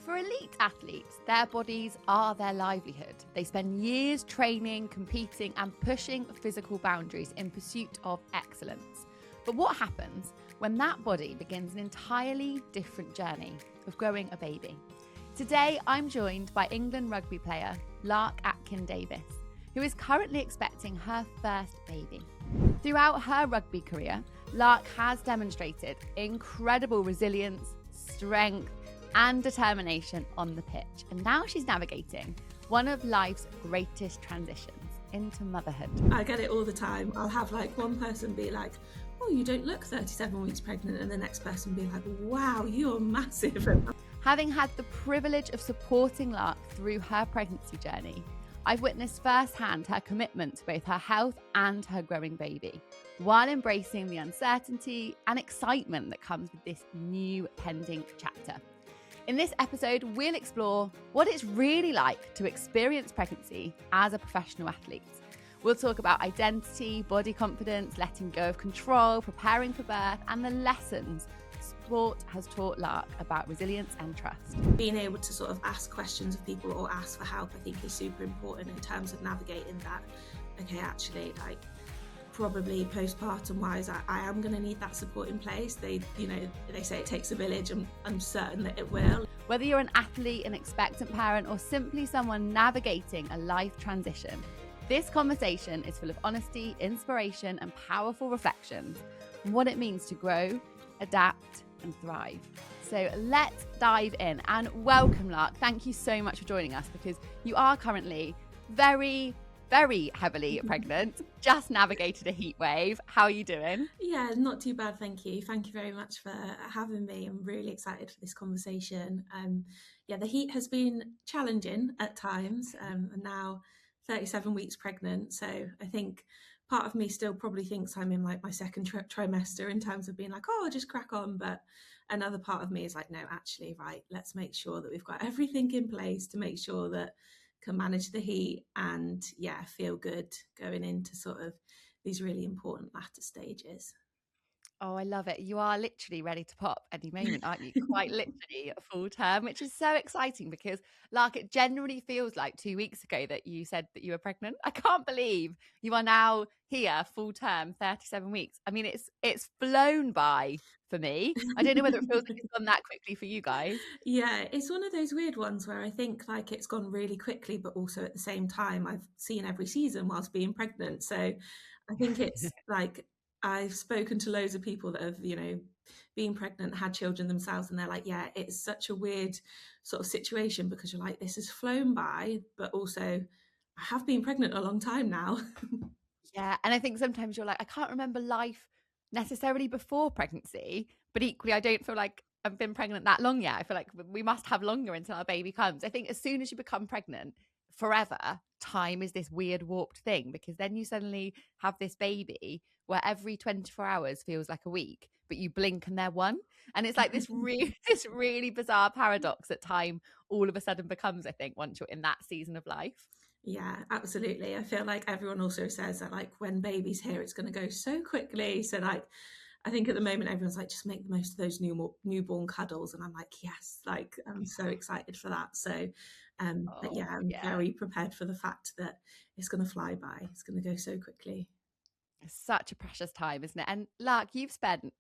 For elite athletes, their bodies are their livelihood. They spend years training, competing, and pushing physical boundaries in pursuit of excellence. But what happens when that body begins an entirely different journey of growing a baby? Today, I'm joined by England Rugby player Lark Atkin-Davies, who is currently expecting her first baby. Throughout her rugby career, Lark has demonstrated incredible resilience, strength, and determination on the pitch. And now she's navigating one of life's greatest transitions into motherhood. I get it all the time. I'll have one person be like, oh, you don't look 37 weeks pregnant, and the next person be like, wow, you're massive. Having had the privilege of supporting Lark through her pregnancy journey, I've witnessed firsthand her commitment to both her health and her growing baby, while embracing the uncertainty and excitement that comes with this new pending chapter. In this episode, we'll explore what it's really like to experience pregnancy as a professional athlete. We'll talk about identity, body confidence, letting go of control, preparing for birth, and the lessons sport has taught Lark about resilience and trust. Being able to sort of ask questions of people or ask for help, I think, is super important in terms of navigating that. Okay, actually, probably postpartum wise, I am going to need that support in place. They say it takes a village, and I'm certain that it will. Whether you're an athlete, an expectant parent, or simply someone navigating a life transition, this conversation is full of honesty, inspiration, and powerful reflections on what it means to grow, adapt, and thrive. So let's dive in and welcome Lark. Thank you so much for joining us, because you are currently very heavily pregnant, just navigated a heat wave. How are you doing? Yeah, not too bad, thank you. Thank you very much for having me. I'm really excited for this conversation. The heat has been challenging at times. I'm now 37 weeks pregnant, so I think part of me still probably thinks I'm in my second trimester in terms of being like, oh, I'll just crack on. But another part of me is like, no, actually, right, let's make sure that we've got everything in place to make sure that can manage the heat and feel good going into sort of these really important latter stages. Oh, I love it. You are literally ready to pop any moment, aren't you? Quite literally full term, which is so exciting, because Lark, it generally feels like 2 weeks ago that you said that you were pregnant. I can't believe you are now here full term, 37 weeks. I mean, it's flown by for me. I don't know whether it feels like it's gone that quickly for you guys. Yeah, it's one of those weird ones where I think it's gone really quickly, but also at the same time, I've seen every season whilst being pregnant. So I think it's I've spoken to loads of people that have, been pregnant, had children themselves, and they're like, yeah, it's such a weird sort of situation, because you're like, this has flown by, but also I have been pregnant a long time now. Yeah. And I think sometimes you're like, I can't remember life necessarily before pregnancy, but equally, I don't feel like I've been pregnant that long yet. I feel like we must have longer until our baby comes. I think as soon as you become pregnant, forever, time is this weird warped thing, because then you suddenly have this baby where every 24 hours feels like a week, but you blink and they're one. And it's like this really bizarre paradox that time all of a sudden becomes, I think, once you're in that season of life. Yeah, absolutely. I feel like everyone also says that when baby's here, it's going to go so quickly. So I think at the moment everyone's like, just make the most of those newborn cuddles, and I'm like, yes, I'm so excited for that. So but yeah, I'm very prepared for the fact that it's going to fly by. It's going to go so quickly. It's such a precious time, isn't it? And Lark, you've spent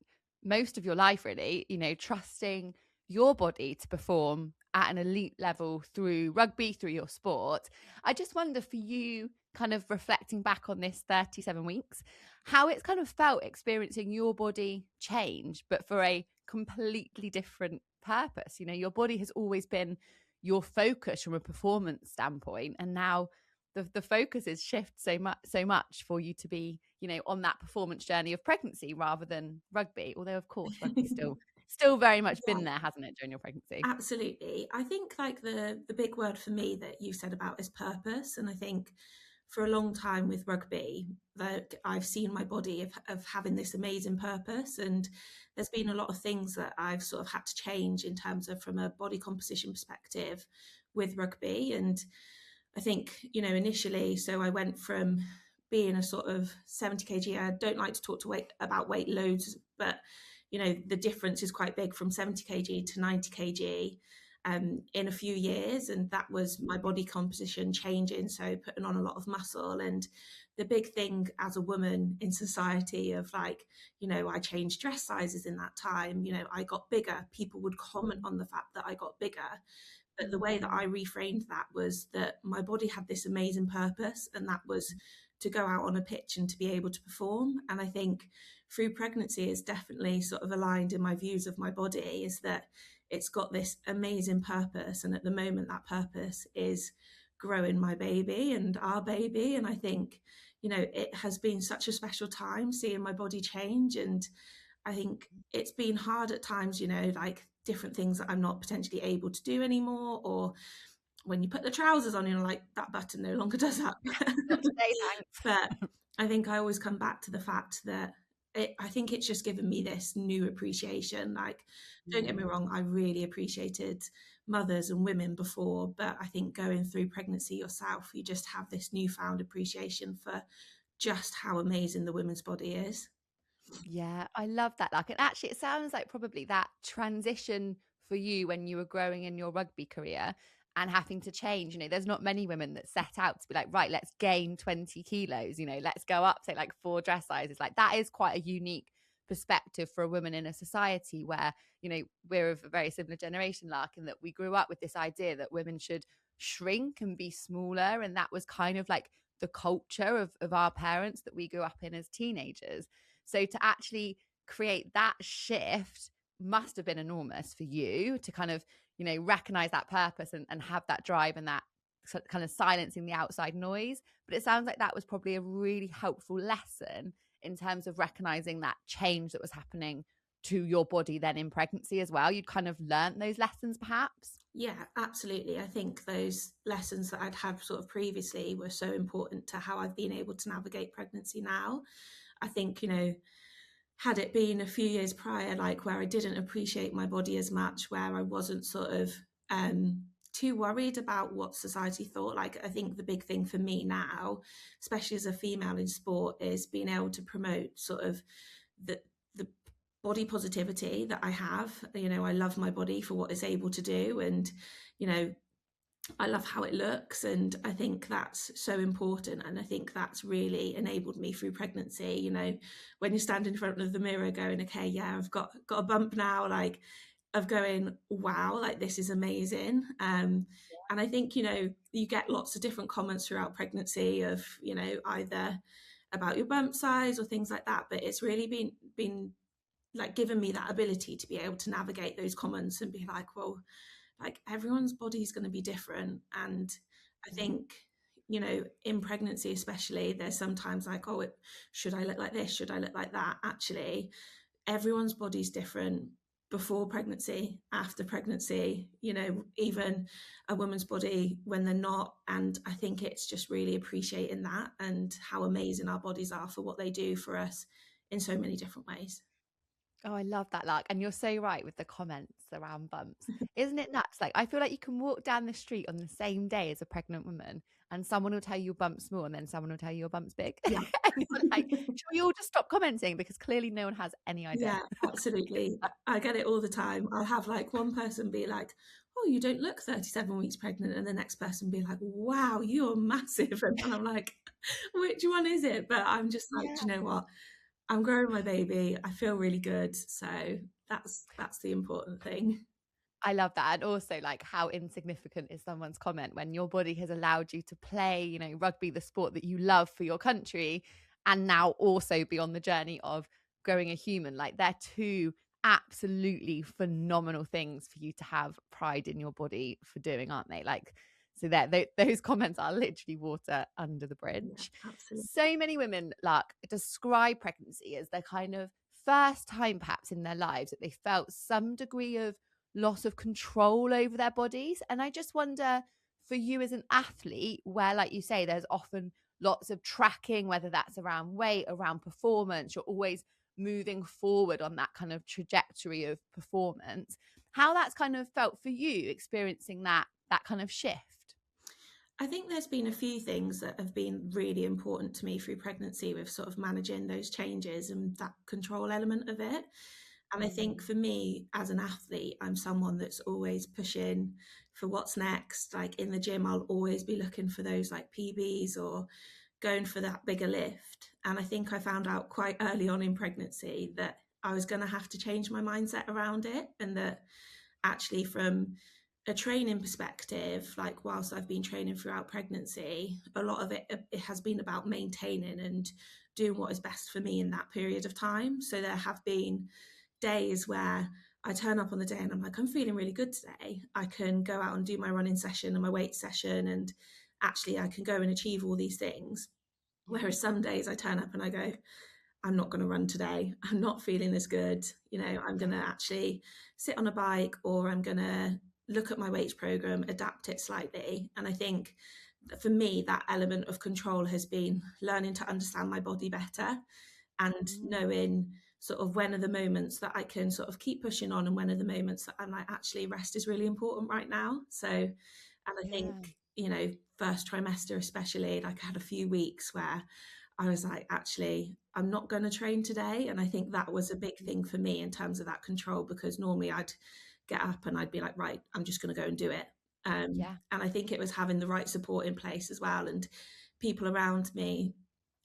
most of your life really, trusting your body to perform at an elite level through rugby, through your sport. I just wonder, for you, kind of reflecting back on this 37 weeks, how it's kind of felt experiencing your body change, but for a completely different purpose. Your body has always been your focus from a performance standpoint, and now the focus is shift so much for you to be, on that performance journey of pregnancy rather than rugby. Although, of course, rugby's still very much been there, hasn't it, during your pregnancy? Absolutely. I think the big word for me that you said about is purpose. And I think for a long time with rugby, that I've seen my body of having this amazing purpose. And there's been a lot of things that I've sort of had to change in terms of from a body composition perspective with rugby. And I think, initially, so I went from being a sort of 70 kg. I don't like to talk about weight loads, but the difference is quite big from 70 kg to 90 kg. in a few years, and that was my body composition changing, so putting on a lot of muscle. And the big thing as a woman in society of like, I changed dress sizes in that time, I got bigger, people would comment on the fact that I got bigger. But the way that I reframed that was that my body had this amazing purpose, and that was to go out on a pitch and to be able to perform. And I think through pregnancy is definitely sort of aligned in my views of my body, is that it's got this amazing purpose. And at the moment, that purpose is growing my baby and our baby. And I think, it has been such a special time seeing my body change. And I think it's been hard at times, like different things that I'm not potentially able to do anymore, or when you put the trousers on, like that button no longer does that. Not today, thanks. But I think I always come back to the fact that I think it's just given me this new appreciation. Like, don't get me wrong, I really appreciated mothers and women before, but I think going through pregnancy yourself, you just have this newfound appreciation for just how amazing the women's body is. Yeah, I love that. Like, and actually, it sounds like probably that transition for you when you were growing in your rugby career and having to change. There's not many women that set out to be like, right, let's gain 20 kilos, let's go up, say, like 4 dress sizes. Like, that is quite a unique perspective for a woman in a society where, we're of a very similar generation, Lark, in that we grew up with this idea that women should shrink and be smaller. And that was kind of like the culture of our parents that we grew up in as teenagers. So to actually create that shift must have been enormous for you to kind of, recognize that purpose and have that drive and that kind of silencing the outside noise. But it sounds like that was probably a really helpful lesson in terms of recognizing that change that was happening to your body then in pregnancy as well. You'd kind of learnt those lessons perhaps. Yeah, absolutely. I think those lessons that I'd had sort of previously were so important to how I've been able to navigate pregnancy now. I think, had it been a few years prior, like where I didn't appreciate my body as much, where I wasn't sort of too worried about what society thought. Like, I think the big thing for me now, especially as a female in sport, is being able to promote sort of the body positivity that I have. I love my body for what it's able to do, and I love how it looks, and I think that's so important. And I think that's really enabled me through pregnancy. When you stand in front of the mirror going, okay, yeah, I've got a bump now, like, of going, wow, like this is amazing. And I think, you get lots of different comments throughout pregnancy of, either about your bump size or things like that. But it's really been like given me that ability to be able to navigate those comments and be like, well, like everyone's body is going to be different. And I think, in pregnancy especially, there's sometimes like, oh, should I look like this, should I look like that? Actually, everyone's body's different before pregnancy, after pregnancy, even a woman's body when they're not. And I think it's just really appreciating that and how amazing our bodies are for what they do for us in so many different ways. Oh, I love that, Lark. And you're so right with the comments around bumps. Isn't it nuts? Like, I feel like you can walk down the street on the same day as a pregnant woman and someone will tell you your bump's small and then someone will tell you your bump's big. Yeah. And you're like, should we all just stop commenting? Because clearly no one has any idea. Yeah, absolutely. I get it all the time. I'll have like one person be like, oh, you don't look 37 weeks pregnant. And the next person be like, wow, you're massive. And I'm like, which one is it? But I'm just like, do you know what? I'm growing my baby. I feel really good. So that's the important thing. I love that. And also, like, how insignificant is someone's comment when your body has allowed you to play, rugby, the sport that you love for your country, and now also be on the journey of growing a human. Like, they're two absolutely phenomenal things for you to have pride in your body for doing, aren't they? Like, so those comments are literally water under the bridge. Yeah, absolutely. So many women, Lark, describe pregnancy as their kind of first time perhaps in their lives that they felt some degree of loss of control over their bodies. And I just wonder, for you as an athlete, where, like you say, there's often lots of tracking, whether that's around weight, around performance, you're always moving forward on that kind of trajectory of performance, how that's kind of felt for you experiencing that kind of shift. I think there's been a few things that have been really important to me through pregnancy with sort of managing those changes and that control element of it. And I think for me as an athlete, I'm someone that's always pushing for what's next. Like in the gym, I'll always be looking for those like PBs or going for that bigger lift. And I think I found out quite early on in pregnancy that I was going to have to change my mindset around it, and that actually from a training perspective, like whilst I've been training throughout pregnancy, a lot of it has been about maintaining and doing what is best for me in that period of time. So there have been days where I turn up on the day and I'm like, I'm feeling really good today. I can go out and do my running session and my weight session, and actually I can go and achieve all these things. Yeah. Whereas some days I turn up and I go, I'm not going to run today. I'm not feeling as good. I'm going to actually sit on a bike, or I'm going to look at my weights program, adapt it slightly. And I think that for me, that element of control has been learning to understand my body better and knowing sort of when are the moments that I can sort of keep pushing on and when are the moments that I'm like, actually, rest is really important right now. So, and I think, Yeah. first trimester especially, like I had a few weeks where I was like, actually, I'm not going to train today. And I think that was a big thing for me in terms of that control, because normally I'd get up and I'd be like, right, I'm just going to go and do it. Yeah. And I think it was having the right support in place as well, and people around me,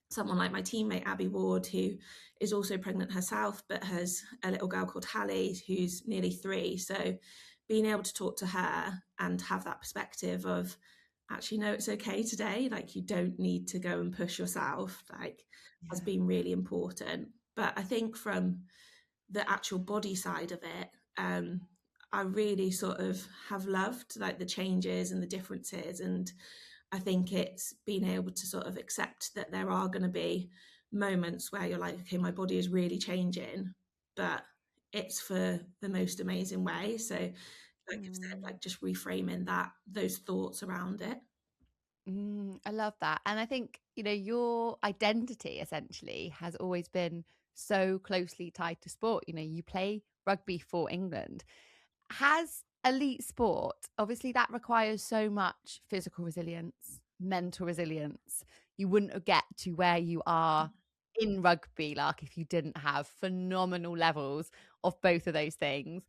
someone like my teammate Abby Ward, who is also pregnant herself, but has a little girl called Hallie who's nearly 3. So being able to talk to her and have that perspective of, actually, no, it's okay today, like you don't need to go and push yourself, like, has Yeah. been really important. But I think from the actual body side of it, I really sort of have loved like the changes and the differences. And I think it's being able to sort of accept that there are going to be moments where you're like, okay, my body is really changing, but it's for the most amazing way. So, like you've said, like just reframing those thoughts around it. I love that. And I think, your identity essentially has always been so closely tied to sport. You play rugby for England. Has elite sport, obviously, that requires so much physical resilience, mental resilience. You wouldn't get to where you are in rugby, like if you didn't have phenomenal levels of both of those things.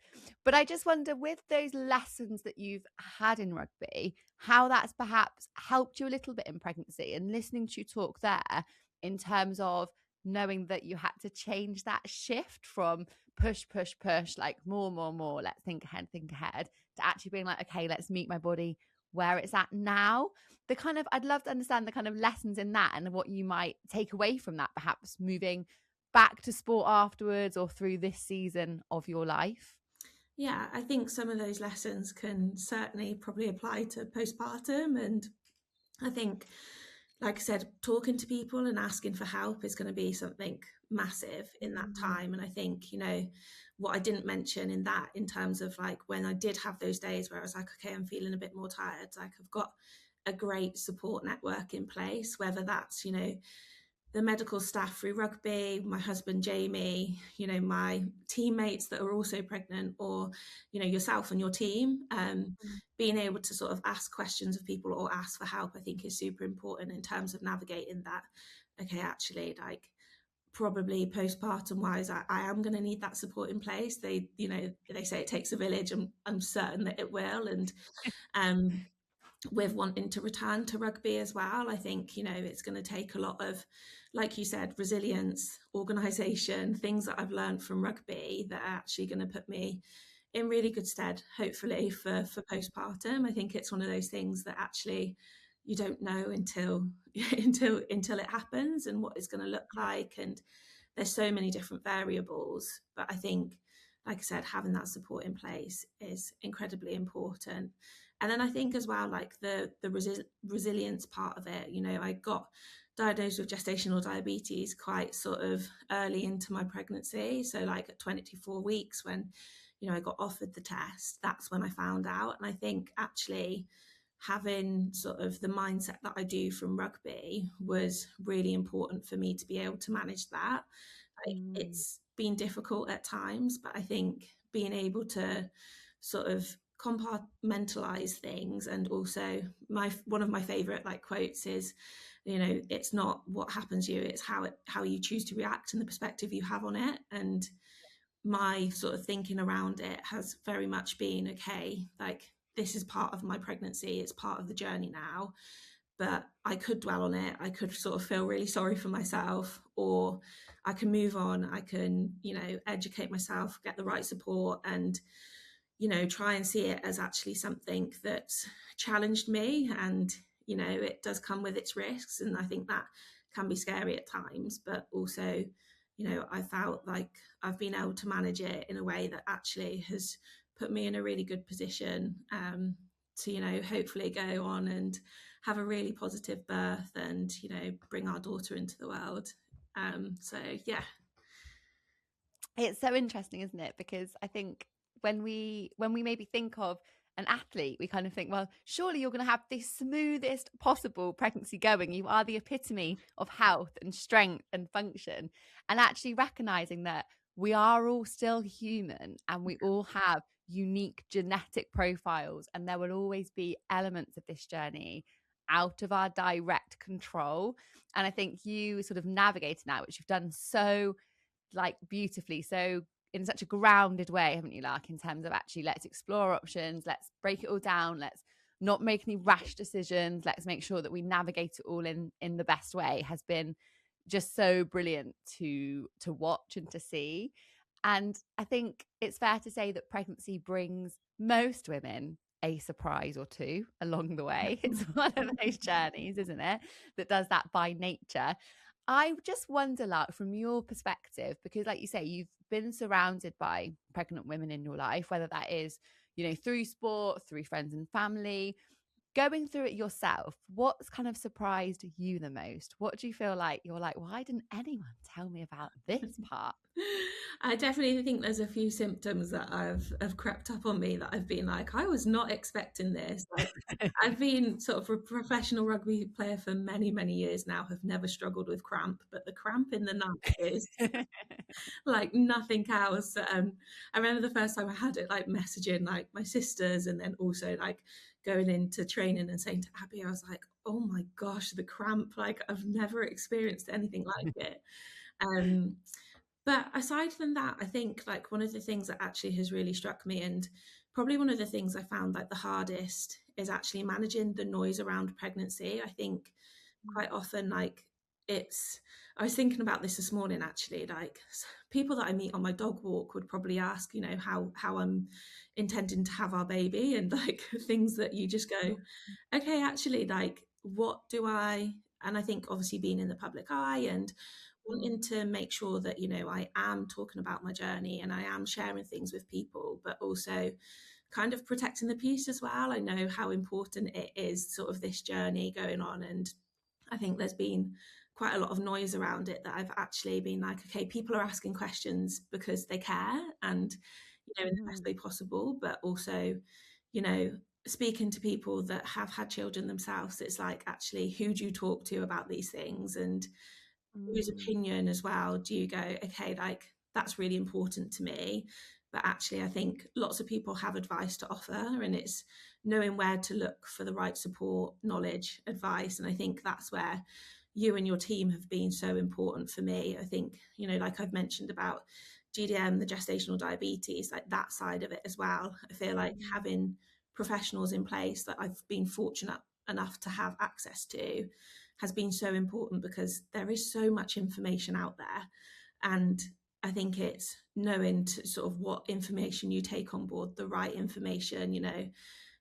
But I just wonder, with those lessons that you've had in rugby, how that's perhaps helped you a little bit in pregnancy, and listening to you talk there in terms of knowing that you had to change that shift from push, push, push, like more, more, more, let's think ahead, to actually being like, okay, let's meet my body where it's at now. I'd love to understand the kind of lessons in that and what you might take away from that, perhaps moving back to sport afterwards or through this season of your life. Yeah, I think some of those lessons can certainly probably apply to postpartum. And I think, like I said, talking to people and asking for help is going to be something massive in that time. And I think, what I didn't mention in that, in terms of like when I did have those days where I was like, okay, I'm feeling a bit more tired, like I've got a great support network in place, whether that's, the medical staff through rugby, my husband Jamie, my teammates that are also pregnant, or yourself and your team. Being able to sort of ask questions of people or ask for help, I think, is super important in terms of navigating that. Okay, actually, like probably postpartum wise, I am going to need that support in place. They say it takes a village, and I'm certain that it will. And um, with wanting to return to rugby as well, I think, it's going to take a lot of, like you said, resilience, organisation, things that I've learned from rugby that are actually going to put me in really good stead, hopefully, for postpartum. I think it's one of those things that actually you don't know until until it happens and what it's going to look like. And there's so many different variables. But I think, like I said, having that support in place is incredibly important. And then I think as well, like the resilience part of it, I got diagnosed with gestational diabetes quite sort of early into my pregnancy. So like at 24 weeks, when, I got offered the test, that's when I found out. And I think actually having sort of the mindset that I do from rugby was really important for me to be able to manage that. Like, it's been difficult at times, but I think being able to sort of compartmentalize things, and also one of my favorite like quotes is, it's not what happens to you, it's how you choose to react and the perspective you have on it. And my sort of thinking around it has very much been, okay, like this is part of my pregnancy, it's part of the journey now, but I could dwell on it. I could sort of feel really sorry for myself, or I can move on. I can, educate myself, get the right support, and, try and see it as actually something that's challenged me. And, it does come with its risks. And I think that can be scary at times, but also, I felt like I've been able to manage it in a way that actually has put me in a really good position to, hopefully go on and have a really positive birth and, bring our daughter into the world. So, yeah. It's so interesting, isn't it? Because I think when we maybe think of an athlete, we kind of think, well, surely you're going to have the smoothest possible pregnancy going. You are the epitome of health and strength and function. And actually recognizing that we are all still human and we all have unique genetic profiles, and there will always be elements of this journey out of our direct control. And I think you sort of navigating that, which you've done so like beautifully, so in such a grounded way, haven't you, Lark, in terms of actually let's explore options, let's break it all down, let's not make any rash decisions, let's make sure that we navigate it all in the best way, has been just so brilliant to watch and to see. And I think it's fair to say that pregnancy brings most women a surprise or two along the way. It's one of those journeys, isn't it, that does that by nature. I just wonder, like, from your perspective, because like you say, you've been surrounded by pregnant women in your life, whether that is, through sport, through friends and family, going through it yourself, what's kind of surprised you the most? What do you feel like you're like, why didn't anyone tell me about this part? I definitely think there's a few symptoms that have crept up on me that I've been like, I was not expecting this. Like, I've been sort of a professional rugby player for many, many years now, have never struggled with cramp, but the cramp in the night is like nothing else. I remember the first time I had it, like messaging like my sisters, and then also like going into training and saying to Abby, I was like, oh my gosh, the cramp, like I've never experienced anything like it. Um, but aside from that, I think like one of the things that actually has really struck me, and probably one of the things I found like the hardest, is actually managing the noise around pregnancy. I think quite often like it's I was thinking about this morning actually, like people that I meet on my dog walk would probably ask, how I'm intending to have our baby, and like things that you just go, okay, actually, like what do I, and I think obviously being in the public eye and wanting to make sure that, I am talking about my journey and I am sharing things with people, but also kind of protecting the peace as well. I know how important it is, sort of this journey going on. And I think there's been quite a lot of noise around it that I've actually been like, okay, people are asking questions because they care, and, in the best way possible, but also, you know, speaking to people that have had children themselves, it's like, actually, who do you talk to about these things? And whose opinion as well do you go, okay, like that's really important to me, but actually I think lots of people have advice to offer, and it's knowing where to look for the right support, knowledge, advice. And I think that's where you and your team have been so important for me. I think, like I've mentioned about GDM, the gestational diabetes, like that side of it as well, I feel like having professionals in place that I've been fortunate enough to have access to has been so important, because there is so much information out there. And I think it's knowing to sort of what information you take on board, the right information,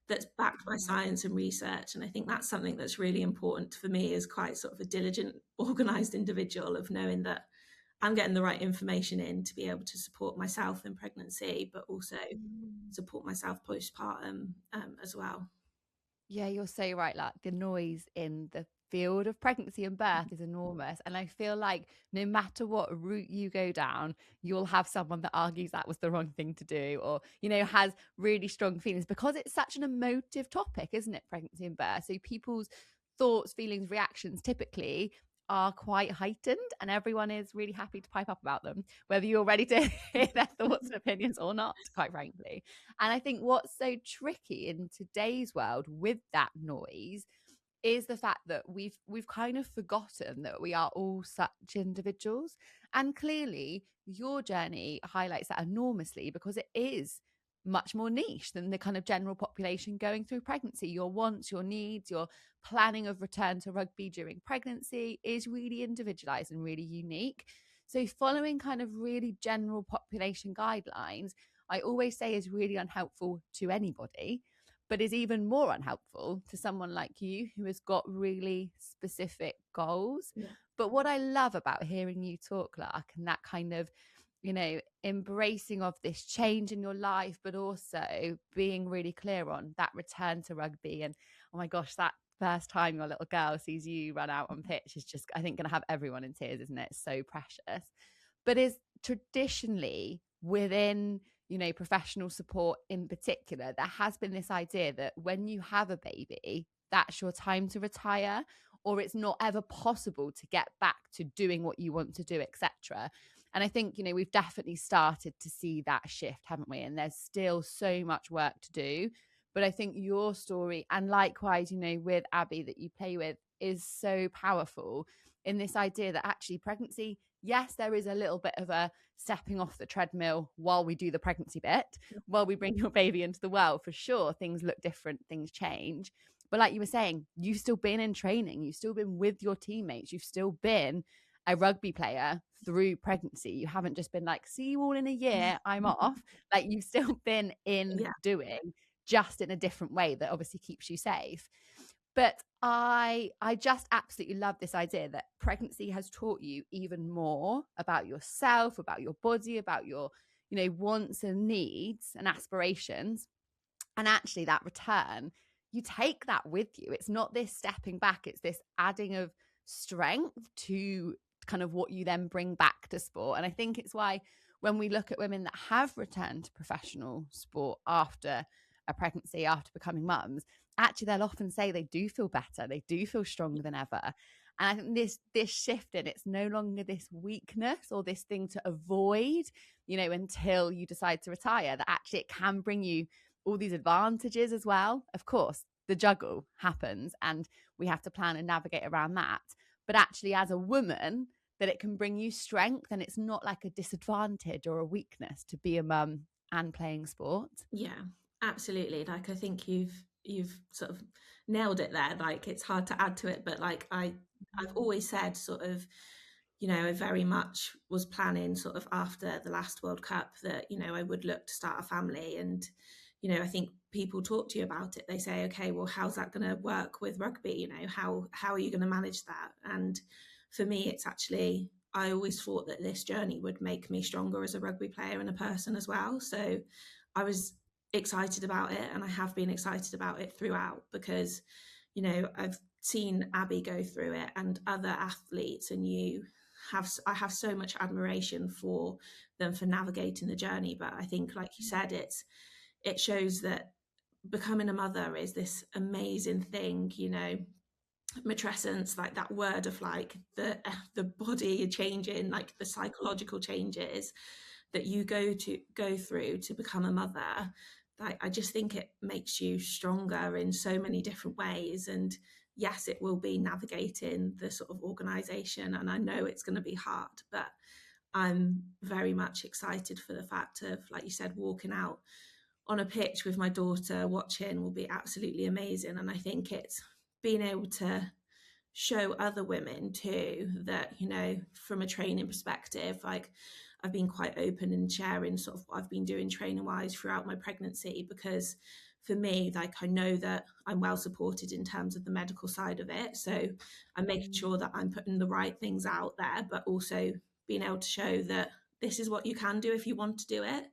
that's backed by science and research. And I think that's something that's really important for me as quite sort of a diligent, organized individual, of knowing that I'm getting the right information in to be able to support myself in pregnancy, but also support myself postpartum as well. Yeah, you're so right. Like the noise in the field of pregnancy and birth is enormous. And I feel like no matter what route you go down, you'll have someone that argues that was the wrong thing to do, or, has really strong feelings, because it's such an emotive topic, isn't it? Pregnancy and birth. So people's thoughts, feelings, reactions typically are quite heightened, and everyone is really happy to pipe up about them, whether you're ready to hear their thoughts and opinions or not, quite frankly. And I think what's so tricky in today's world with that noise is the fact that we've kind of forgotten that we are all such individuals. And clearly your journey highlights that enormously, because it is much more niche than the kind of general population going through pregnancy. Your wants, your needs, your planning of return to rugby during pregnancy is really individualized and really unique. So following kind of really general population guidelines, I always say, is really unhelpful to anybody, but is even more unhelpful to someone like you who has got really specific goals. Yeah. But what I love about hearing you talk, Lark, and that kind of, embracing of this change in your life, but also being really clear on that return to rugby. And oh my gosh, that first time your little girl sees you run out on pitch is just, I think, going to have everyone in tears, isn't it? It's so precious. But is traditionally within, professional support in particular, there has been this idea that when you have a baby, that's your time to retire, or it's not ever possible to get back to doing what you want to do, etc. And I think, we've definitely started to see that shift, haven't we? And there's still so much work to do. But I think your story, and likewise, with Abby that you play with, is so powerful in this idea that actually pregnancy, yes, there is a little bit of a stepping off the treadmill while we do the pregnancy bit, while we bring your baby into the world. For sure, things look different, things change. But like you were saying, you've still been in training, you've still been with your teammates, you've still been a rugby player through pregnancy. You haven't just been like, see you all in a year, I'm off. Like, you've still been in Yeah. doing, just in a different way that obviously keeps you safe. But I just absolutely love this idea that pregnancy has taught you even more about yourself, about your body, about your, wants and needs and aspirations. And actually that return, you take that with you. It's not this stepping back, it's this adding of strength to kind of what you then bring back to sport. And I think it's why when we look at women that have returned to professional sport after a pregnancy, after becoming mums, actually they'll often say they do feel better, they do feel stronger than ever. And I think this shift in, it's no longer this weakness or this thing to avoid, until you decide to retire, that actually it can bring you all these advantages as well. Of course, the juggle happens and we have to plan and navigate around that. But actually, as a woman, that it can bring you strength, and it's not like a disadvantage or a weakness to be a mum and playing sport. Yeah, absolutely. Like, I think you've sort of nailed it there. Like, it's hard to add to it, but like I've always said sort of, I very much was planning sort of after the last World Cup that, I would look to start a family. And, I think people talk to you about it. They say, okay, well, how's that going to work with rugby? How are you going to manage that? And for me, it's actually, I always thought that this journey would make me stronger as a rugby player and a person as well. So I was excited about it, and I have been excited about it throughout, because, I've seen Abby go through it and other athletes, and I have so much admiration for them for navigating the journey. But I think, like you said, it shows that becoming a mother is this amazing thing, matrescence, like that word of like the body changing, like the psychological changes that you go through to become a mother. Like, I just think it makes you stronger in so many different ways. And yes, it will be navigating the sort of organization, and I know it's going to be hard, but I'm very much excited for the fact of, like you said, walking out on a pitch with my daughter watching will be absolutely amazing. And I think it's being able to show other women too that, from a training perspective, like, I've been quite open in sharing sort of what I've been doing training wise throughout my pregnancy, because for me, like, I know that I'm well supported in terms of the medical side of it. So I'm making sure that I'm putting the right things out there, but also being able to show that this is what you can do if you want to do it.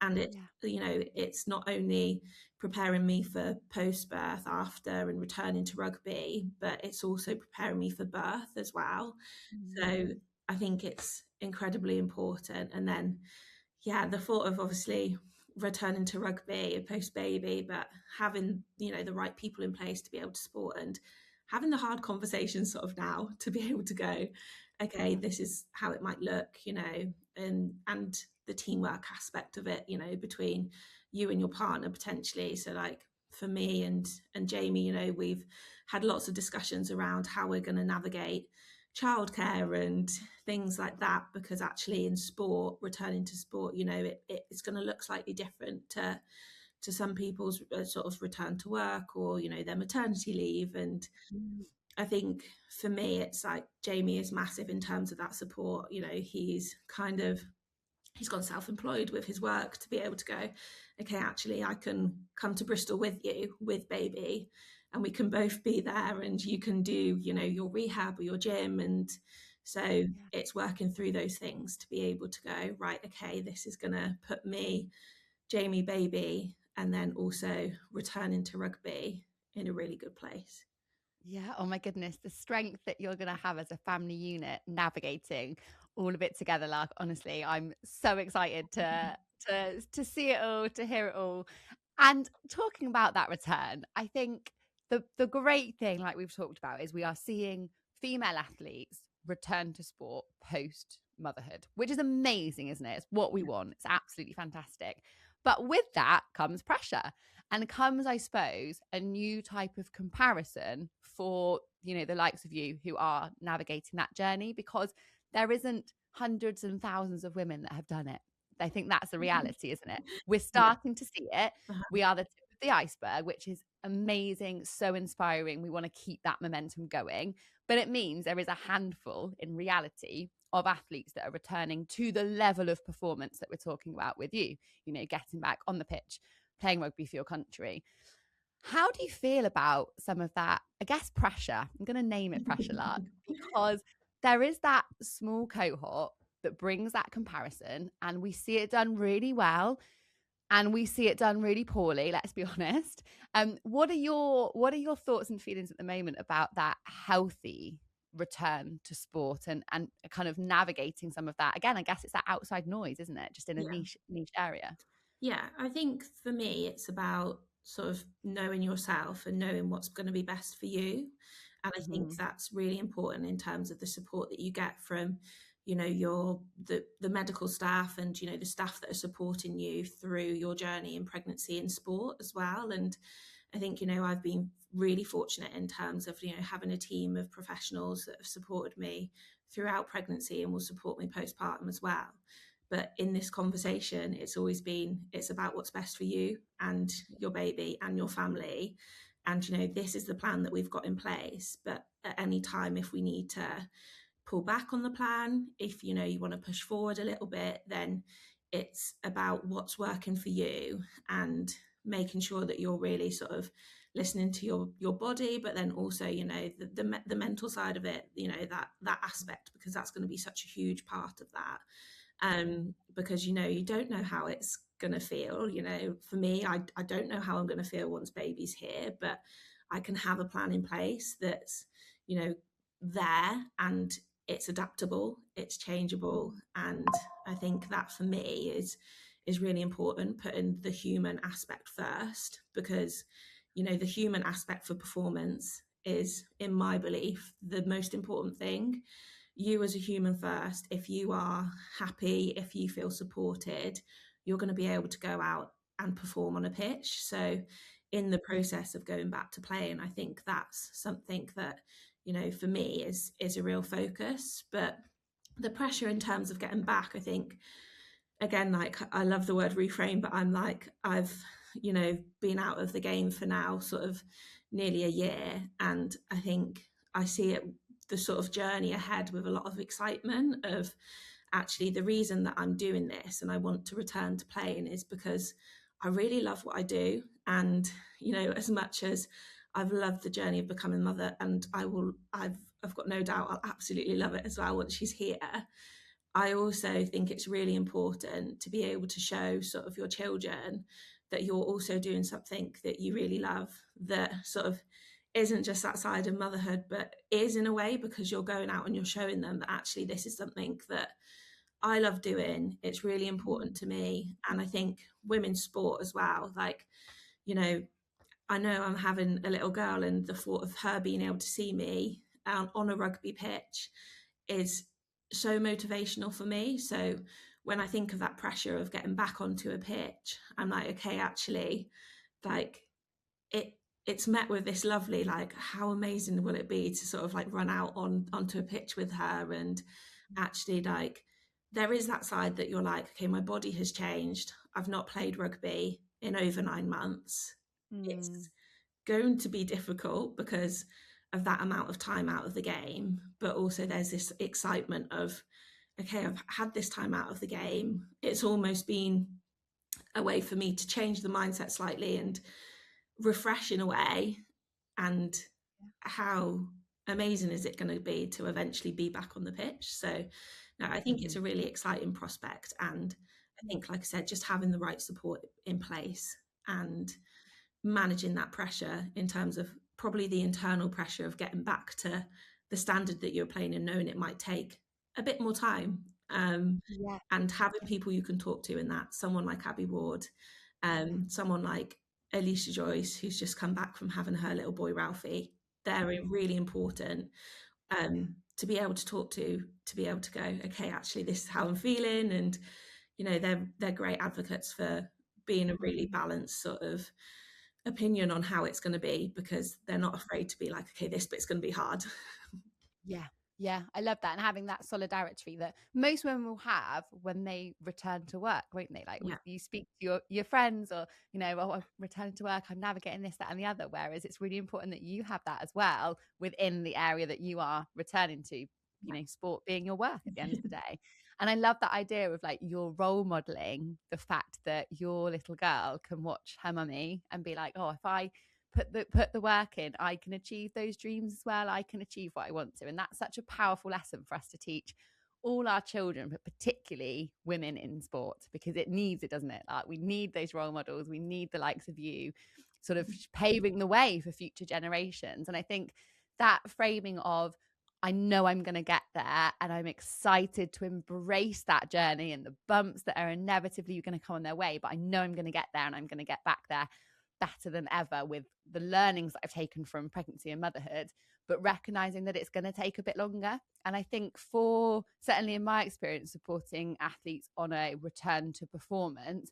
And it's, Yeah. it's not only preparing me for post birth, after, and returning to rugby, but it's also preparing me for birth as well. So I think it's incredibly important. And then, yeah, the thought of obviously returning to rugby post baby, but having, the right people in place to be able to support, and having the hard conversations sort of now to be able to go, okay, this is how it might look, and the teamwork aspect of it, between you and your partner potentially. So, like, for me and Jamie, you know, we've had lots of discussions around how we're going to navigate childcare and things like that, because actually in sport, returning to sport, you know, it's going to look slightly different to some people's sort of return to work, or, you know, their maternity leave. And I think for me, it's like Jamie is massive in terms of that support. You know, he's gone self-employed with his work to be able to go, okay, actually I can come to Bristol with you with baby, and we can both be there, and you can do, you know, your rehab or your gym. And so it's working through those things to be able to go, right, okay, this is going to put me, Jamie, baby, and then also returning to rugby in a really good place. Yeah. Oh my goodness. The strength that you're going to have as a family unit navigating all of it together, Lark. Honestly, I'm so excited to see it all, to hear it all. And talking about that return, I think the great thing, like we've talked about, is we are seeing female athletes return to sport post motherhood, which is amazing, isn't it? It's what we want. It's absolutely fantastic. But with that comes pressure, and comes, I suppose, a new type of comparison for, you know, the likes of you who are navigating that journey, because there isn't hundreds and thousands of women that have done it. I think that's the reality, isn't it? We're Yeah. starting to see it. Uh-huh. We are the tip of the iceberg, which is amazing, so inspiring. We want to keep that momentum going. But it means there is a handful in reality of athletes that are returning to the level of performance that we're talking about with you, you know, getting back on the pitch, playing rugby for your country. How do you feel about some of that, I guess, pressure? I'm going to name it pressure, Lark, because there is that small cohort that brings that comparison, and we see it done really well and we see it done really poorly, let's be honest. What are your thoughts and feelings at the moment about that healthy return to sport, and kind of navigating some of that? Again, I guess it's that outside noise, isn't it? Just in a Yeah. niche area. Yeah, I think for me, it's about sort of knowing yourself and knowing what's going to be best for you. And I think Mm-hmm. that's really important in terms of the support that you get from, you know, the medical staff, and, you know, the staff that are supporting you through your journey in pregnancy and sport as well. And I think, you know, I've been really fortunate in terms of, you know, having a team of professionals that have supported me throughout pregnancy and will support me postpartum as well. But in this conversation, it's always been, it's about what's best for you and your baby and your family. And, you know, this is the plan that we've got in place. But at any time, if we need to pull back on the plan, if, you know, you want to push forward a little bit, then it's about what's working for you, and making sure that you're really sort of listening to your body, but then also, you know, the mental side of it, you know, that aspect, because that's going to be such a huge part of that. Because, you know, you don't know how it's going to feel. You know, for me, I don't know how I'm going to feel once baby's here, but I can have a plan in place that's, you know, there, and it's adaptable, it's changeable. And I think that for me is really important, putting the human aspect first, because, you know, the human aspect for performance is, in my belief, the most important thing. You as a human first. If you are happy, if you feel supported, you're going to be able to go out and perform on a pitch. So in the process of going back to playing, I think that's something that, you know, for me is a real focus. But the pressure in terms of getting back, I think, again, like, I love the word reframe, but I'm like, I've, you know, been out of the game for now sort of nearly a year, and I think I see it, the sort of journey ahead, with a lot of excitement of, actually, the reason that I'm doing this and I want to return to playing is because I really love what I do. And, you know, as much as I've loved the journey of becoming a mother, and I've got no doubt I'll absolutely love it as well once she's here, I also think it's really important to be able to show sort of your children that you're also doing something that you really love, that sort of isn't just that side of motherhood, but is, in a way, because you're going out and you're showing them that actually this is something that I love doing. It's really important to me. And I think women's sport as well, like, you know, I know I'm having a little girl, and the thought of her being able to see me on a rugby pitch is so motivational for me. So when I think of that pressure of getting back onto a pitch, I'm like, okay, actually, like, it's met with this lovely, like, how amazing will it be to sort of like run out onto a pitch with her, and actually, like, there is that side that you're like, okay, my body has changed. I've not played rugby in over 9 months. Mm. It's going to be difficult because of that amount of time out of the game, but also there's this excitement of, okay, I've had this time out of the game. It's almost been a way for me to change the mindset slightly and refresh in a way. And how amazing is it going to be to eventually be back on the pitch? So no, I think it's a really exciting prospect. And I think, like I said, just having the right support in place and managing that pressure in terms of probably the internal pressure of getting back to the standard that you're playing, and knowing it might take a bit more time, Yeah. and having people you can talk to in that, someone like Abby Ward, someone like Alicia Joyce, who's just come back from having her little boy Ralphie. They're really important, to be able to talk to be able to go, okay, actually this is how I'm feeling. And they're great advocates for being a really balanced sort of opinion on how it's going to be, because they're not afraid to be like, okay, this bit's going to be hard. Yeah. Yeah, I love that. And having that solidarity that most women will have when they return to work, won't they? Like Yeah, you speak to your friends, or, oh, I'm returning to work, I'm navigating this, that, and the other. Whereas it's really important that you have that as well within the area that you are returning to, sport being your work at the end of the day. And I love that idea of like your role modeling the fact that your little girl can watch her mummy and be like, oh, if I put the work in, I can achieve those dreams as well. I can achieve what I want to. And that's such a powerful lesson for us to teach all our children, but particularly women in sport, because it needs it, doesn't it? Like, we need those role models. We need the likes of you sort of paving the way for future generations. And I think that framing of, I know I'm going to get there, and I'm excited to embrace that journey and the bumps that are inevitably going to come on their way, but I know I'm going to get there, and I'm going to get back there better than ever with the learnings that I've taken from pregnancy and motherhood, but recognizing that it's going to take a bit longer. And I think, for certainly in my experience supporting athletes on a return to performance,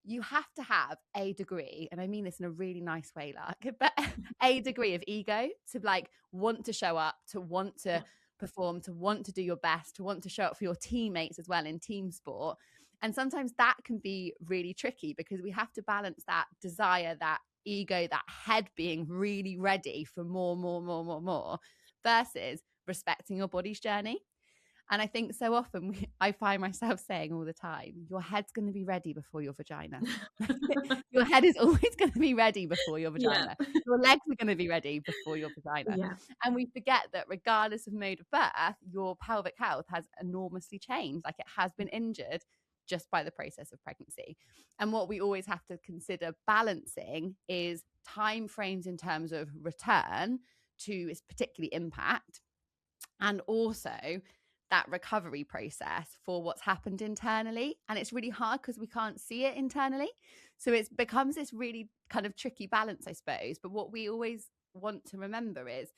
you have to have a degree, and I mean this in a really nice way, like, but a degree of ego to like want to show up, to want to perform, to want to do your best, to want to show up for your teammates as well in team sport. And sometimes that can be really tricky because we have to balance that desire, that ego, that head being really ready for more, versus respecting your body's journey. And I think so often I find myself saying all the time, your head's going to be ready before your vagina. Your head is always going to be ready before your yeah, vagina. Your legs are going to be ready before your vagina. yeah, And we forget that regardless of mode of birth, your pelvic health has enormously changed. Like, it has been injured just by the process of pregnancy. And what we always have to consider balancing is time frames in terms of return to its particularly impact, and also that recovery process for what's happened internally. And it's really hard because we can't see it internally. So it becomes this really kind of tricky balance, I suppose. But what we always want to remember is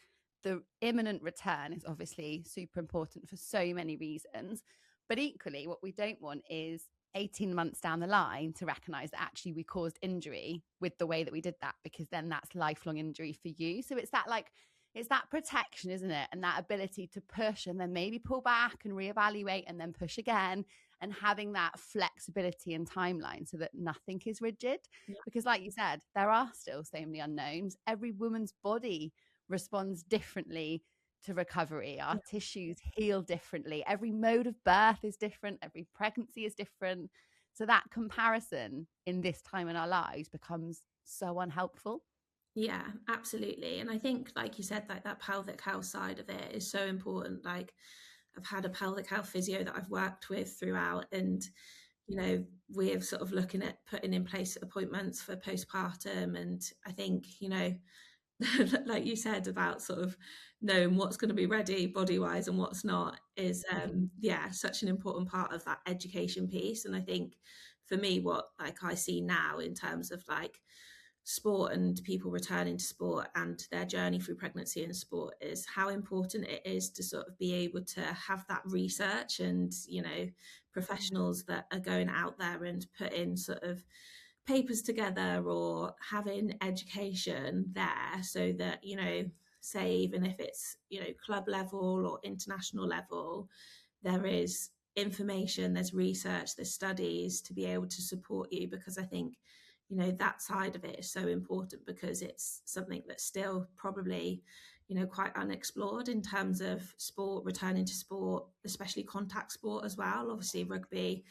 the imminent return is obviously super important for so many reasons. But equally, what we don't want is 18 months down the line to recognize that actually we caused injury with the way that we did that, because then that's lifelong injury for you. So it's that, like, it's that protection, isn't it? And that ability to push and then maybe pull back and reevaluate and then push again, and having that flexibility and timeline so that nothing is rigid. yeah, Because, like you said, there are still so many unknowns. Every woman's body responds differently to recovery. Our tissues heal differently. Every mode of birth is different. Every pregnancy is different. So that comparison in this time in our lives becomes so unhelpful. yeah, absolutely. And I think, like you said, like that pelvic health side of it is so important. Like, I've had a pelvic health physio that I've worked with throughout, and we're sort of looking at putting in place appointments for postpartum. And I think, like you said about sort of knowing what's going to be ready body wise and what's not is such an important part of that education piece. And I think for me, what like I see now in terms of like sport and people returning to sport and their journey through pregnancy and sport is how important it is to sort of be able to have that research and professionals that are going out there and putting sort of papers together or having education there so that, say even if it's, club level or international level, there is information, there's research, there's studies to be able to support you, because I think, that side of it is so important, because it's something that's still probably, quite unexplored in terms of sport, returning to sport, especially contact sport as well. Obviously, rugby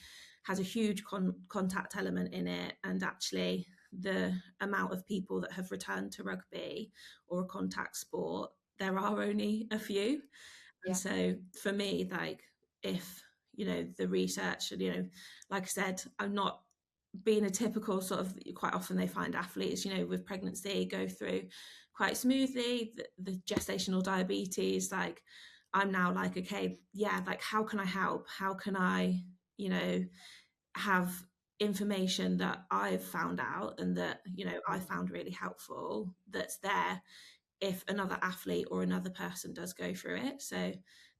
has a huge contact element in it, and actually the amount of people that have returned to rugby or a contact sport, there are only a few. And Yeah. so for me, like, if the research, like I said, I'm not being a typical sort of, quite often they find athletes, with pregnancy go through quite smoothly the gestational diabetes. Like, I'm now like, okay, yeah, like, how can I help? How can I, have information that I've found out and that, I found really helpful, that's there if another athlete or another person does go through it. So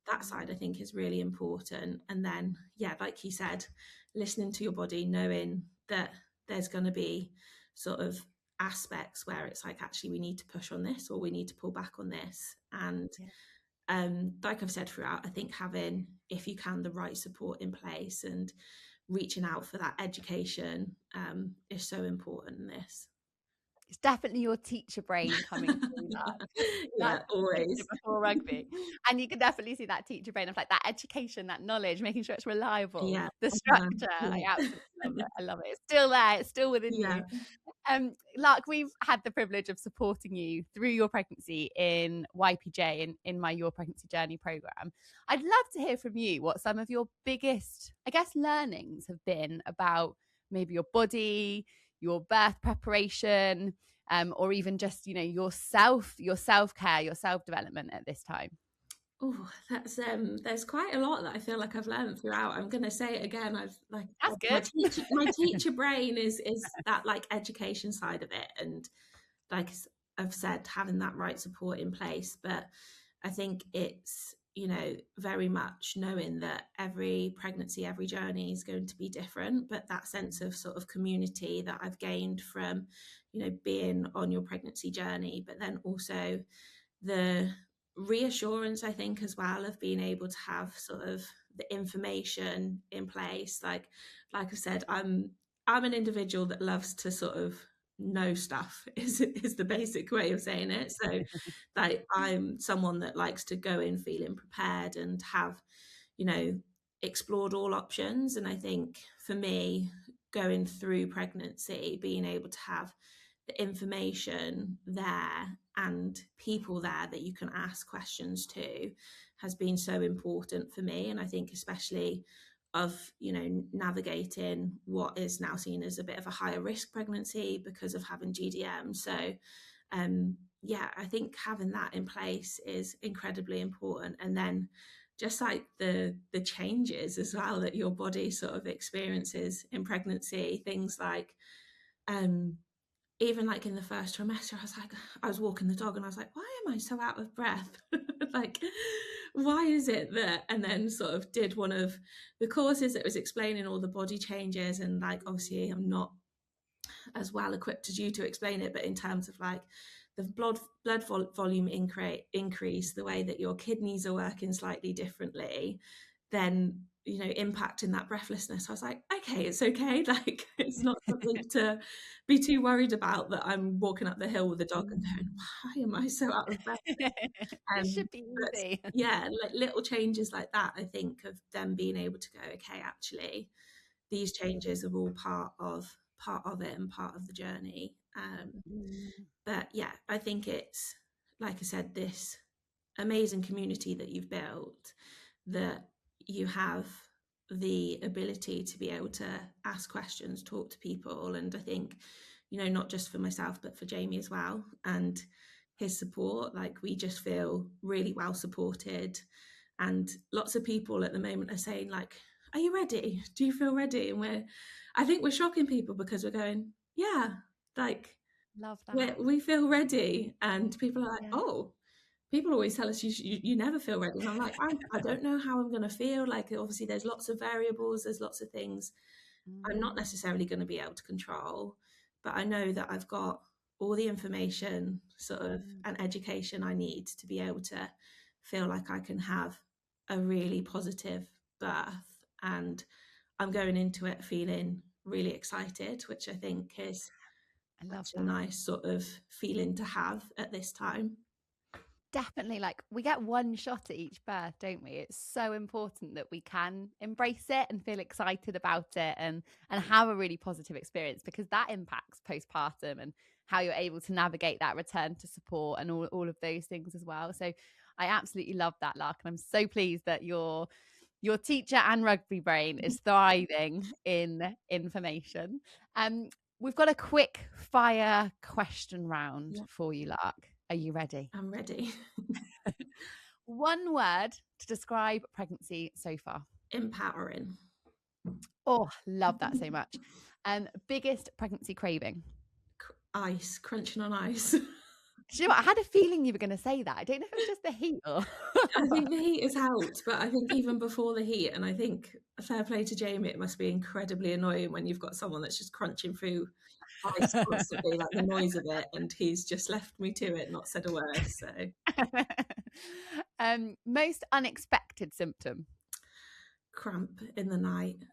that side I think is really important. And then, yeah, like you said, listening to your body, knowing that there's going to be sort of aspects where it's like, actually, we need to push on this or we need to pull back on this. And Yeah. like I've said throughout, I think having, if you can, the right support in place and reaching out for that education is so important in this. It's definitely your teacher brain coming through that. Yeah, That's the teacher always. before rugby. And you can definitely see that teacher brain of like that education, that knowledge, making sure it's reliable, Yeah. the Uh-huh. structure. I Yeah. absolutely love it. I love it. It's still there. It's still within Yeah. you. Lark, we've had the privilege of supporting you through your pregnancy in YPJ, in my Your Pregnancy Journey program. I'd love to hear from you what some of your biggest, I guess, learnings have been about maybe your body, your birth preparation, or even just, your self-care, your self-development at this time. Oh, that's there's quite a lot that I feel like I've learned throughout. I'm gonna say it again. I've like That's my good. teacher brain is that like education side of it, and like I've said, having that right support in place. But I think it's, very much knowing that every pregnancy, every journey is going to be different, but that sense of sort of community that I've gained from, being on your pregnancy journey, but then also the reassurance, I think, as well, of being able to have sort of the information in place. Like I said, I'm an individual that loves to sort of know stuff is the basic way of saying it. So like, I'm someone that likes to go in feeling prepared and have, you know, explored all options. And I think for me, going through pregnancy, being able to have the information there and people there that you can ask questions to has been so important for me. And I think especially of, navigating what is now seen as a bit of a higher risk pregnancy because of having GDM. So yeah, I think having that in place is incredibly important. And then just like the changes as well that your body sort of experiences in pregnancy, things like even like in the first trimester, I was walking the dog and I was like, why am I so out of breath? Like, why is it that? And then sort of did one of the courses that was explaining all the body changes. And like, obviously, I'm not as well equipped as you to explain it, but in terms of like the volume increase, the way that your kidneys are working slightly differently, then impacting that breathlessness, I was like, okay, it's okay. Like, it's not something to be too worried about, that I'm walking up the hill with the dog and going, why am I so out of breath? It should be But easy. yeah, like little changes like that, I think, of them being able to go, okay, actually these changes are all part of it and part of the journey. But yeah, I think it's, like I said, this amazing community that you've built, that you have the ability to be able to ask questions, talk to people. And I think, not just for myself, but for Jamie as well, and his support, like, we just feel really well supported. And lots of people at the moment are saying, like, are you ready? Do you feel ready? And I think we're shocking people, because we're going, yeah, like, Love that. we feel ready. And people are like, Yeah. oh, people always tell us you never feel ready. And I'm like, I don't know how I'm going to feel. Like, obviously there's lots of variables, there's lots of things I'm not necessarily going to be able to control. but I know that I've got all the information sort of and education I need to be able to feel like I can have a really positive birth. And I'm going into it feeling really excited, which I think is I love such a that. nice sort of feeling to have at this time. Definitely, like we get one shot at each birth, don't we? It's so important that we can embrace it and feel excited about it, and have a really positive experience, because that impacts postpartum and how you're able to navigate that return to support and all of those things as well. So I absolutely love that, Lark, and I'm so pleased that your teacher and rugby brain is thriving in information. We've got a quick fire question round Yeah, for you, Lark. Are you ready? I'm ready. One word to describe pregnancy so far. Empowering. Oh, love that so much. Biggest pregnancy craving. Ice, crunching on ice. Do you know what? I had a feeling you were going to say that. I don't know if it's just the heat or. I think the heat has helped, but I think even before the heat, and I think fair play to Jamie, it must be incredibly annoying when you've got someone that's just crunching through ice constantly, like the noise of it, and he's just left me to it, not said a word. So Most unexpected symptom. cramp in the night.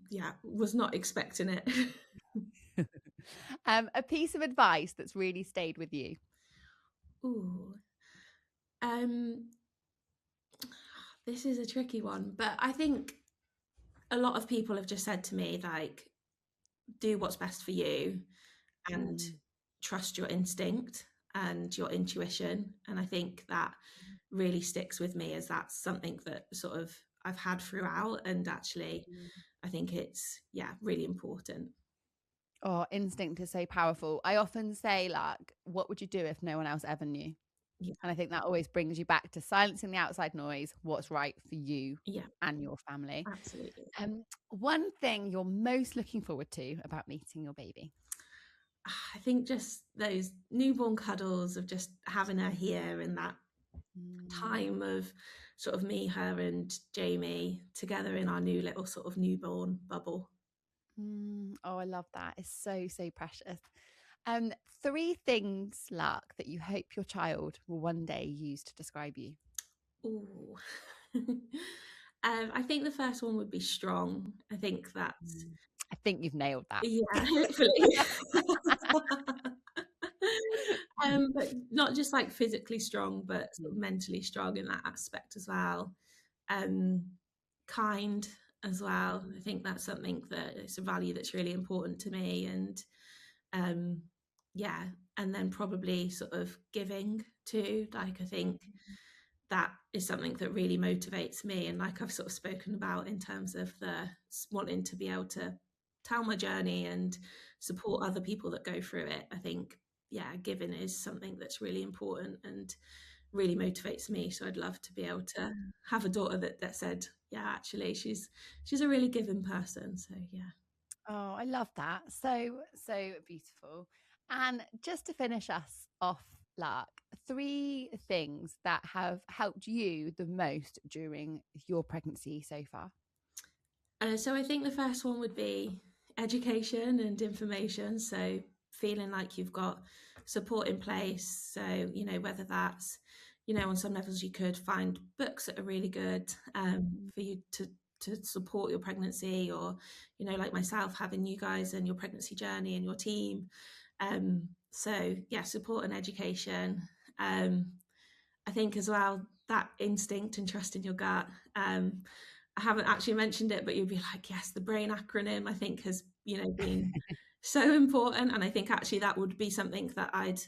Yeah, was not expecting it. A piece of advice that's really stayed with you. Ooh. Um, this is a tricky one, but I think a lot of people have just said to me, like, do what's best for you and trust your instinct and your intuition. And I think that really sticks with me, as that's something that sort of I've had throughout. And actually, I think it's, yeah, really important. Oh, instinct is so powerful. I often say, like, what would you do if no one else ever knew? Yeah, And I think that always brings you back to silencing the outside noise, what's right for you yeah, and your family. absolutely. One thing you're most looking forward to about meeting your baby. I think just those newborn cuddles of just having her here in that time of sort of me, her, and Jamie together in our new little sort of newborn bubble. Oh, I love that. It's so, so precious. Three things, Lark, that you hope your child will one day use to describe you. Ooh. I think the first one would be strong. I think that's, I think you've nailed that. yeah, hopefully. But not just like physically strong, but sort of mentally strong in that aspect as well. Um, kind as well. I think that's something that it's a value that's really important to me. And yeah, and then probably sort of giving too. Like I think that is something that really motivates me, and like I've sort of spoken about in terms of the wanting to be able to tell my journey and support other people that go through it. I think, yeah, giving is something that's really important and really motivates me. So I'd love to be able to have a daughter that said, yeah, actually she's a really giving person. So yeah. Oh, I love that. So, so beautiful. And just to finish us off, Lark, three things that have helped you the most during your pregnancy so far. So I think the first one would be education and information. So feeling like you've got support in place. So, you know, whether that's, you know, on some levels you could find books that are really good for you to support your pregnancy, or, you know, like myself, having you guys and your pregnancy journey and your team. So yeah, support and education. I think as well, that instinct and trust in your gut. I haven't actually mentioned it, but you'll be like, yes, the brain acronym I think has, you know, been so important. And I think actually that would be something that I'd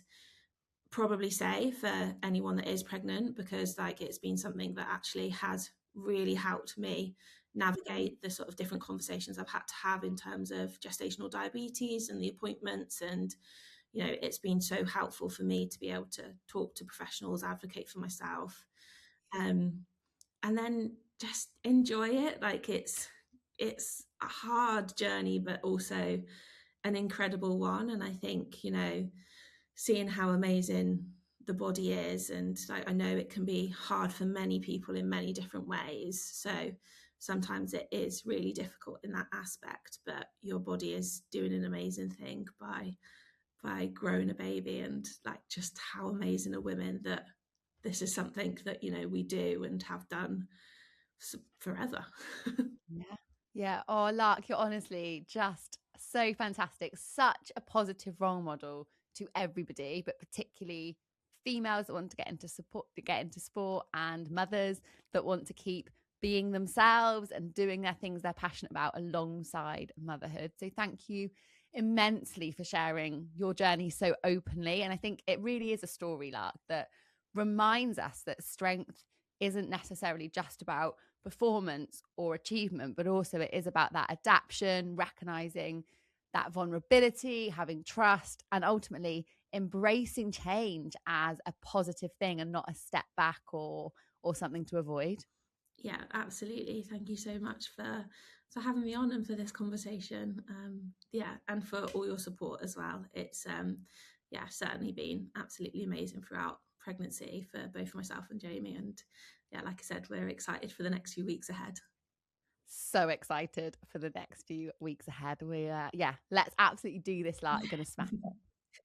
probably say for anyone that is pregnant, because like it's been something that actually has really helped me navigate the sort of different conversations I've had to have in terms of gestational diabetes and the appointments. And you know, it's been so helpful for me to be able to talk to professionals, advocate for myself, and then just enjoy it. Like it's a hard journey, but also an incredible one. And I think, you know, seeing how amazing the body is, and like, I know it can be hard for many people in many different ways. So sometimes it is really difficult in that aspect, but your body is doing an amazing thing by growing a baby. And like, just how amazing are women that this is something that, you know, we do and have done forever. Yeah. Yeah. Oh, Lark, you're honestly just so fantastic. Such a positive role model to everybody, but particularly females that want to get into sport, and mothers that want to keep being themselves and doing their things they're passionate about alongside motherhood. So thank you immensely for sharing your journey so openly. And I think it really is a story, Lark, that reminds us that strength isn't necessarily just about performance or achievement, but also it is about that adaptation, recognizing that vulnerability, having trust, and ultimately embracing change as a positive thing and not a step back or something to avoid. Yeah, absolutely. Thank you so much for having me on and for this conversation. Yeah, and for all your support as well. It's yeah, certainly been absolutely amazing throughout pregnancy for both myself and Jamie. And yeah, like I said, we're excited for the next few weeks ahead. So excited for the next few weeks ahead. We yeah, let's absolutely do this, Lark. You're gonna smash it.